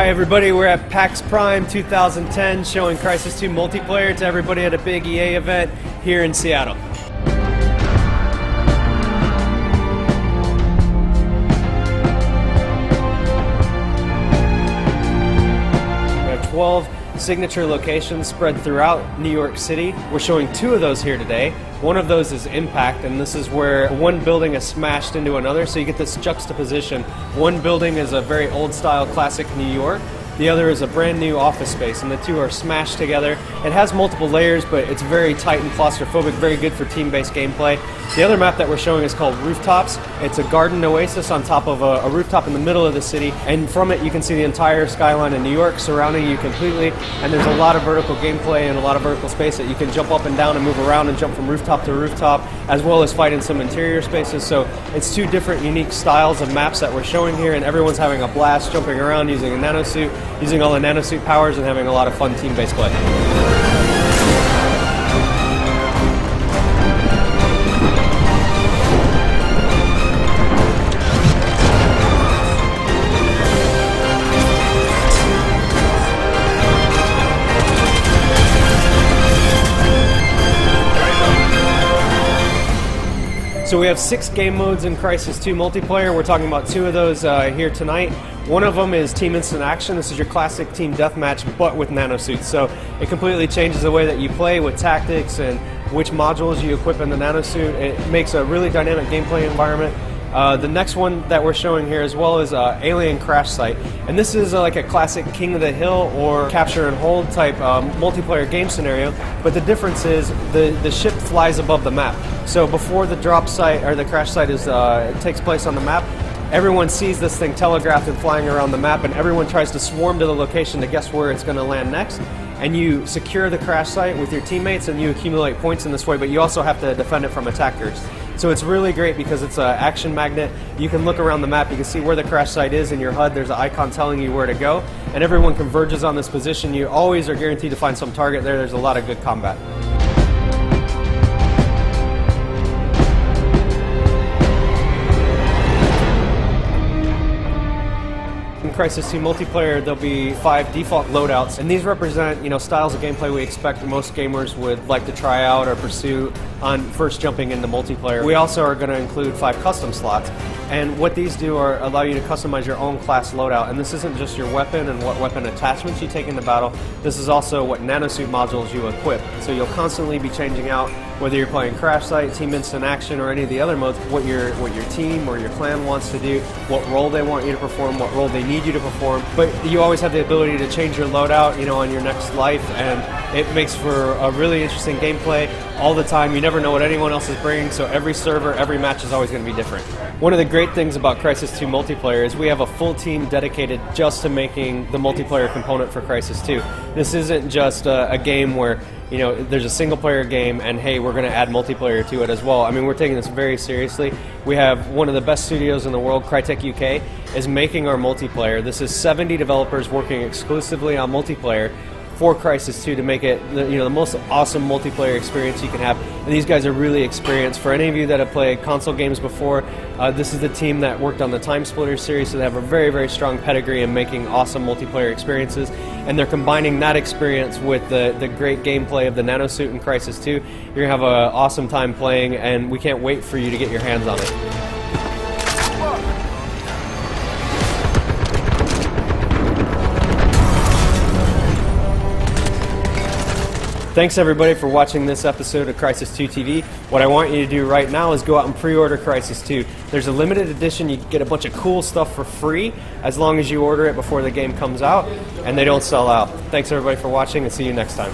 Hi everybody, we're at PAX Prime 2010 showing Crysis 2 multiplayer to everybody at a big EA event here in Seattle. We have 12 signature locations spread throughout New York City. We're showing 2 of those here today. One of those is Impact, and this is where one building is smashed into another, so you get this juxtaposition. One building is a very old-style classic New York. The other is a brand new office space, and the two are smashed together. It has multiple layers, but it's very tight and claustrophobic, very good for team-based gameplay. The other map that we're showing is called Rooftops. It's a garden oasis on top of a rooftop in the middle of the city, and from it you can see the entire skyline of New York surrounding you completely, and there's a lot of vertical gameplay and a lot of vertical space that you can jump up and down and move around and jump from rooftop to rooftop, as well as fight in some interior spaces. So it's 2 different unique styles of maps that we're showing here, and everyone's having a blast jumping around using a nanosuit, using all the nanosuit powers, and having a lot of fun team-based play. So we have 6 game modes in Crysis 2 multiplayer. We're talking about 2 of those here tonight. One of them is Team Instant Action. This is your classic team deathmatch, but with nanosuits. So it completely changes the way that you play with tactics and which modules you equip in the nanosuit. It makes a really dynamic gameplay environment. The next one that we're showing here as well is Alien Crash Site, and this is like a classic King of the Hill or Capture and Hold type multiplayer game scenario, but the difference is the ship flies above the map. So before the drop site or the crash site takes place on the map, everyone sees this thing telegraphed and flying around the map, and everyone tries to swarm to the location to guess where it's going to land next. And you secure the crash site with your teammates and you accumulate points in this way, but you also have to defend it from attackers. So it's really great because it's an action magnet. You can look around the map, you can see where the crash site is in your HUD, there's an icon telling you where to go, and everyone converges on this position. You always are guaranteed to find some target there. There's a lot of good combat. In Crysis 2 multiplayer, there'll be 5 default loadouts, and these represent, styles of gameplay we expect most gamers would like to try out or pursue on first jumping into multiplayer. We also are going to include 5 custom slots, and what these do are allow you to customize your own class loadout. And this isn't just your weapon and what weapon attachments you take into battle. This is also what nanosuit modules you equip. So you'll constantly be changing out, whether you're playing Crash Site, Team Instant Action, or any of the other modes, what your team or your clan wants to do, what role they want you to perform, what role they need you to perform. But you always have the ability to change your loadout, on your next life, and it makes for a really interesting gameplay all the time. You never know what anyone else is bringing, so every server, every match is always going to be different. One of the great things about Crysis 2 multiplayer is we have a full team dedicated just to making the multiplayer component for Crysis 2. This isn't just a game where there's a single player game and hey, we're going to add multiplayer to it as well. I mean, we're taking this very seriously. We have one of the best studios in the world, Crytek UK, is making our multiplayer. This is 70 developers working exclusively on multiplayer for Crysis 2 to make it the most awesome multiplayer experience you can have. And these guys are really experienced. For any of you that have played console games before, this is the team that worked on the Time Splitter series, so they have a very, very strong pedigree in making awesome multiplayer experiences. And they're combining that experience with the great gameplay of the nanosuit in Crysis 2. You're going to have an awesome time playing, and we can't wait for you to get your hands on it. Thanks everybody for watching this episode of Crysis 2 TV. What I want you to do right now is go out and pre-order Crysis 2. There's a limited edition. You get a bunch of cool stuff for free as long as you order it before the game comes out, and they don't sell out. Thanks everybody for watching, and see you next time.